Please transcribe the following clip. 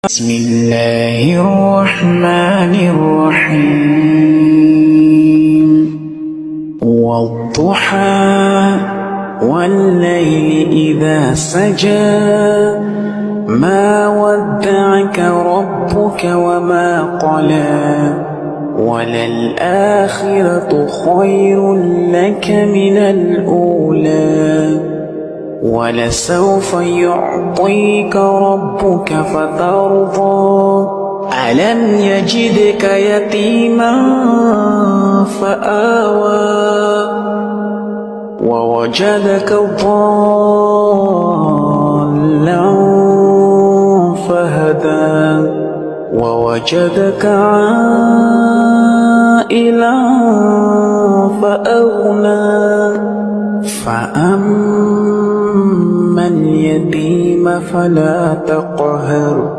بسم الله الرحمن الرحيم والضحى والليل إذا سجى ما ودعك ربك وما قلى وللآخرة خير لك من الأولى ولسوف يعطيك ربك فترضى ألم يجدك يتيما فآوى ووجدك ضالا فهدى ووجدك عائلا فأغنى فأما اليتيم فلا تقهر